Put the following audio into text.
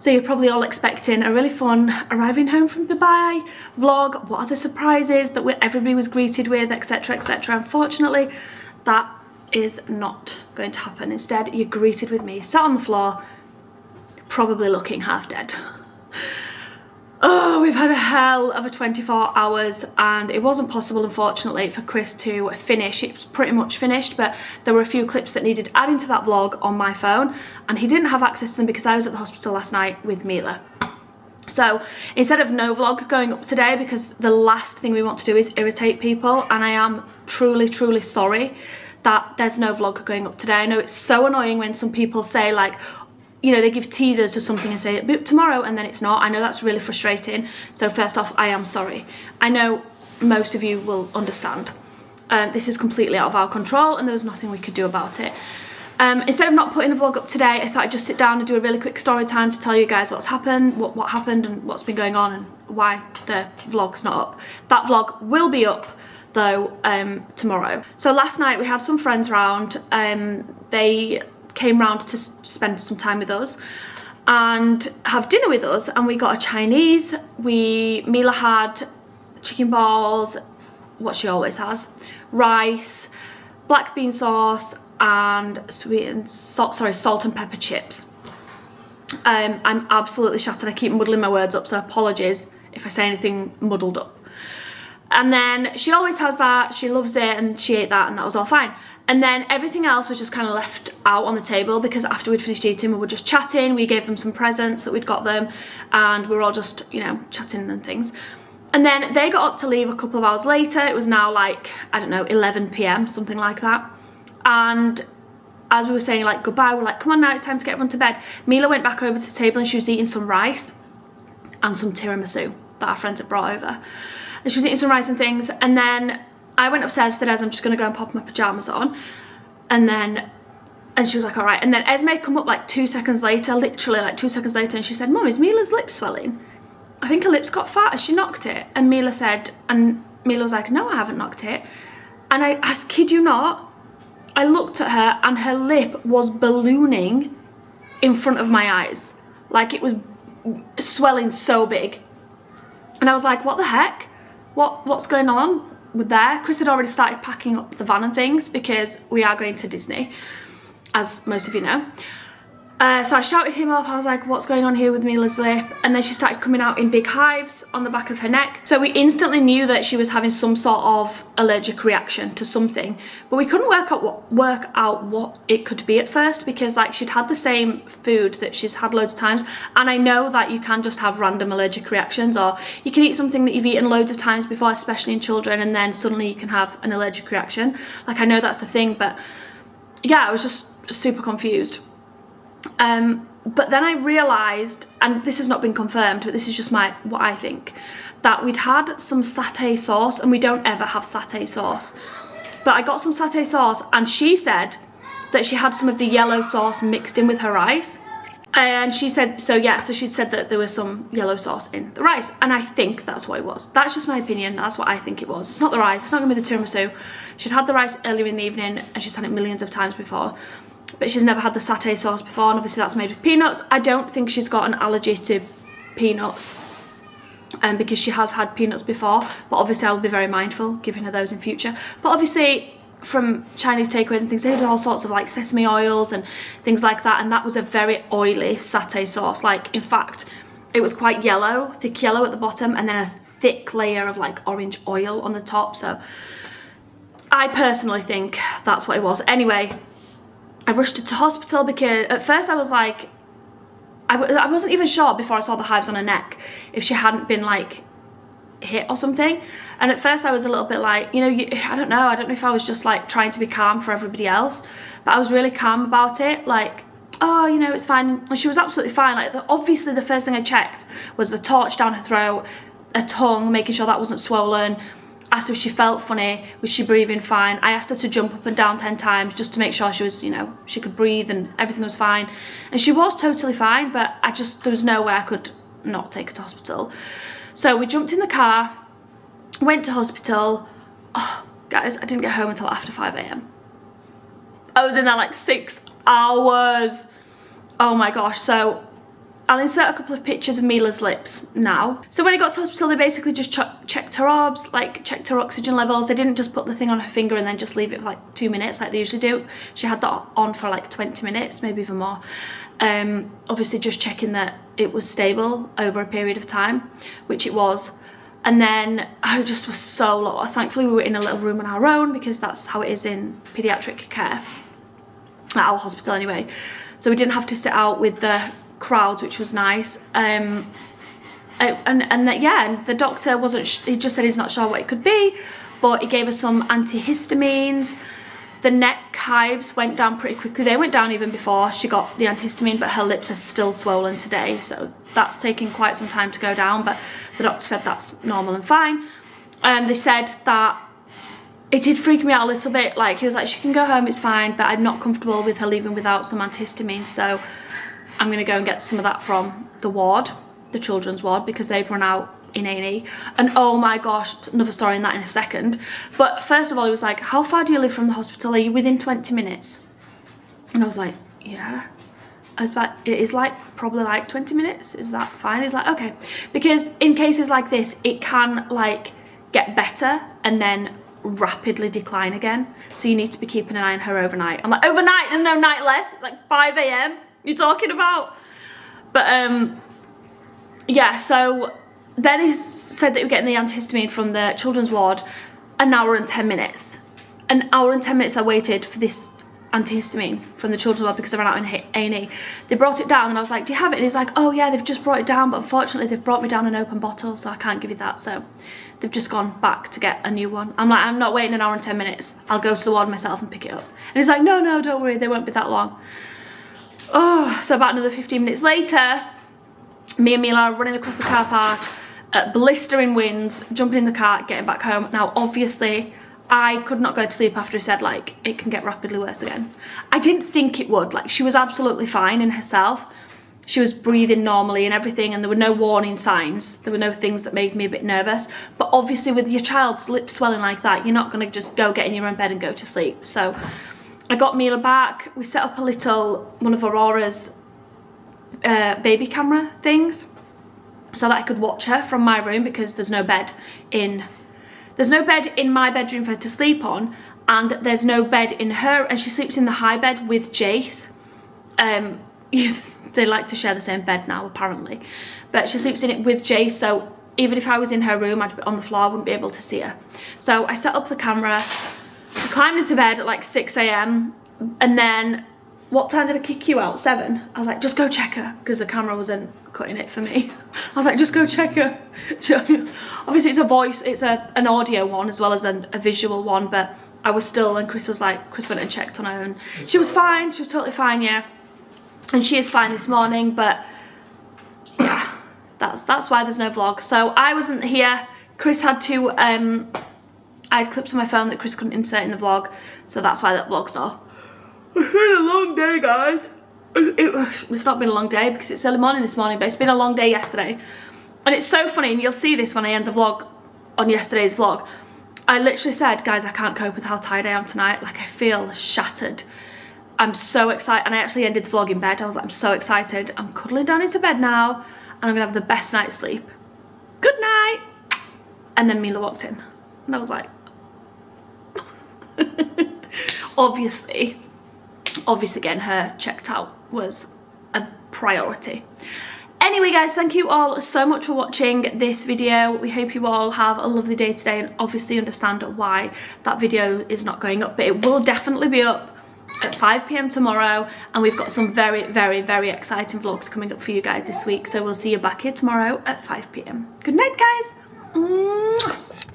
So you're probably all expecting a really fun arriving home from Dubai vlog. What are the surprises that everybody was greeted with, etc, etc. Unfortunately, that is not going to happen. Instead, you're greeted with me sat on the floor, probably looking half dead. Oh, we've had a hell of a 24 hours and it wasn't possible, unfortunately, for Chris to finish. It was pretty much finished, but there were a few clips that needed adding to that vlog on my phone and he didn't have access to them because I was at the hospital last night with Mila. So instead of no vlog going up today, because the last thing we want to do is irritate people, and I am truly, truly sorry that there's no vlog going up today. I know it's so annoying when some people say like, you know, they give teasers to something and say it'll be up tomorrow and then it's not. I know that's really frustrating. So first off, I am sorry. I know most of you will understand. This is completely out of our control and there was nothing we could do about it. Instead of not putting a vlog up today, I thought I'd just sit down and do a really quick story time to tell you guys what's happened, what happened and what's been going on and why the vlog's not up. That vlog will be up though tomorrow. So last night we had some friends round. They came round to spend some time with us and have dinner with us, and we got a Chinese. Mila had chicken balls, what she always has, rice, black bean sauce and salt and pepper chips. I'm absolutely shattered. I keep muddling my words up, so apologies if I say anything muddled up. And then she always has that, she loves it, and she ate that and that was all fine. And then everything else was just kind of left out on the table because after we'd finished eating we were just chatting. We gave them some presents that we'd got them and we were all just, you know, chatting and things. And then they got up to leave a couple of hours later. It was now like, I don't know, 11 PM, something like that. And as we were saying like goodbye, we're like, come on now, it's time to get everyone to bed. Mila went back over to the table and she was eating some rice and some tiramisu that our friends had brought over. And she was eating some rice and things, and then I went upstairs to Des, I'm just gonna go and pop my pajamas on. And she was like, all right. And then Esme come up like 2 seconds later, literally like 2 seconds later, and she said, Mum, is Mila's lip swelling? I think her lips got fat. Has she knocked it? And Mila was like, no, I haven't knocked it. And I kid you not, I looked at her and her lip was ballooning in front of my eyes. Like it was swelling so big. And I was like, what the heck? What's going on with there? Chris had already started packing up the van and things because we are going to Disney, as most of you know. So I shouted him up. I was like, what's going on here with Mila's lip? And then she started coming out in big hives on the back of her neck. So we instantly knew that she was having some sort of allergic reaction to something, but we couldn't work out what it could be at first, because like she'd had the same food that she's had loads of times. And I know that you can just have random allergic reactions, or you can eat something that you've eaten loads of times before, especially in children, and then suddenly you can have an allergic reaction. Like I know that's a thing, but yeah, I was just super confused. But then I realised, and this has not been confirmed, but this is just what I think, that we'd had some satay sauce, and we don't ever have satay sauce. But I got some satay sauce, and she said that she had some of the yellow sauce mixed in with her rice. And she said, so she'd said that there was some yellow sauce in the rice, and I think that's what it was. That's just my opinion, that's what I think it was. It's not the rice, it's not going to be the tiramisu. She'd had the rice earlier in the evening, and she's had it millions of times before. But she's never had the satay sauce before, and obviously that's made with peanuts. I don't think she's got an allergy to peanuts, because she has had peanuts before, but obviously I'll be very mindful giving her those in future. But obviously from Chinese takeaways and things, they do all sorts of like sesame oils and things like that, and that was a very oily satay sauce. Like in fact it was quite yellow, thick yellow at the bottom, and then a thick layer of like orange oil on the top. So I personally think that's what it was. Anyway, I rushed her to hospital because at first I was like, I wasn't even sure before I saw the hives on her neck if she hadn't been like hit or something. And at first I was a little bit like, you know, I don't know if I was just like trying to be calm for everybody else, but I was really calm about it. Like, oh, you know, it's fine. And she was absolutely fine. Like obviously the first thing I checked was the torch down her throat, her tongue, making sure that wasn't swollen. Asked if she felt funny, was she breathing fine. I asked her to jump up and down 10 times just to make sure she was, you know, she could breathe and everything was fine. And she was totally fine, but there was no way I could not take her to hospital. So we jumped in the car, went to hospital. Oh, guys, I didn't get home until after 5 AM. I was in there like 6 hours. Oh my gosh. So I'll insert a couple of pictures of Mila's lips now. So when I got to hospital, they basically just checked her obs, like checked her oxygen levels. They didn't just put the thing on her finger and then just leave it for like 2 minutes like they usually do. She had that on for like 20 minutes, maybe even more. Obviously just checking that it was stable over a period of time, which it was. And then I just was so low. Thankfully we were in a little room on our own because that's how it is in paediatric care, at our hospital anyway. So we didn't have to sit out with the crowds, which was nice. And the doctor wasn't, he just said he's not sure what it could be, but he gave us some antihistamines. The neck hives went down pretty quickly. They went down even before she got the antihistamine, but her lips are still swollen today, so that's taking quite some time to go down, but the doctor said that's normal and fine. And they said that it did freak me out a little bit. Like, he was like, she can go home, it's fine, but I'm not comfortable with her leaving without some antihistamine, so I'm gonna go and get some of that from the ward, the children's ward, because they'd run out in A&E. And oh my gosh, another story in that in a second. But first of all, he was like, how far do you live from the hospital? Are you within 20 minutes? And I was like, yeah. I was like, it is like probably like 20 minutes. Is that fine? He's like, okay. Because in cases like this, it can like get better and then rapidly decline again. So you need to be keeping an eye on her overnight. I'm like, overnight? There's no night left. It's like 5 a.m. You're talking about? But yeah, so then he said that we were getting the antihistamine from the children's ward. An hour and 10 minutes. An hour and 10 minutes I waited for this antihistamine from the children's ward because I ran out in A&E. They brought it down and I was like, do you have it? And he's like, oh yeah, they've just brought it down, but unfortunately they've brought me down an open bottle, so I can't give you that. So they've just gone back to get a new one. I'm like, I'm not waiting an hour and 10 minutes. I'll go to the ward myself and pick it up. And he's like, no, no, don't worry, they won't be that long. Oh, so about another 15 minutes later, me and Mila are running across the car park, blistering winds, jumping in the car, getting back home. Now, obviously, I could not go to sleep after he said, like, it can get rapidly worse again. I didn't think it would. Like, she was absolutely fine in herself. She was breathing normally and everything, and there were no warning signs. There were no things that made me a bit nervous. But obviously, with your child's lip swelling like that, you're not going to just go get in your own bed and go to sleep. So I got Mila back. We set up a little, one of Aurora's baby camera things so that I could watch her from my room, because there's no bed in my bedroom for her to sleep on, and there's no bed in her, and she sleeps in the high bed with Jace. They like to share the same bed now, apparently, but she sleeps in it with Jace, so even if I was in her room, I'd be on the floor, I wouldn't be able to see her. So I set up the camera, I climbed into bed at like 6 a.m, and then, what time did I kick you out? 7? I was like, just go check her, because the camera wasn't cutting it for me. I was like, just go check her. Obviously it's an audio one as well as a visual one, but I was still, and Chris went and checked on her, and she was fine, she was totally fine, yeah. And she is fine this morning, but yeah, that's why there's no vlog. So I wasn't here. Chris had to, I had clips on my phone that Chris couldn't insert in the vlog, so that's why that vlog's not. It's been a long day, guys. It's not been a long day because it's early morning this morning, but it's been a long day yesterday. And it's so funny, and you'll see this when I end the vlog on yesterday's vlog. I literally said, guys, I can't cope with how tired I am tonight. Like, I feel shattered. I'm so excited, and I actually ended the vlog in bed. I was like, I'm so excited. I'm cuddling down into bed now, and I'm gonna have the best night's sleep. Good night. And then Mila walked in, and I was like, obviously getting her checked out was a priority. Anyway, guys, thank you all so much for watching this video. We hope you all have a lovely day today, and obviously understand why that video is not going up, but it will definitely be up at 5 p.m. tomorrow, and we've got some very, very, very exciting vlogs coming up for you guys this week, so we'll see you back here tomorrow at 5 p.m. Good night, guys.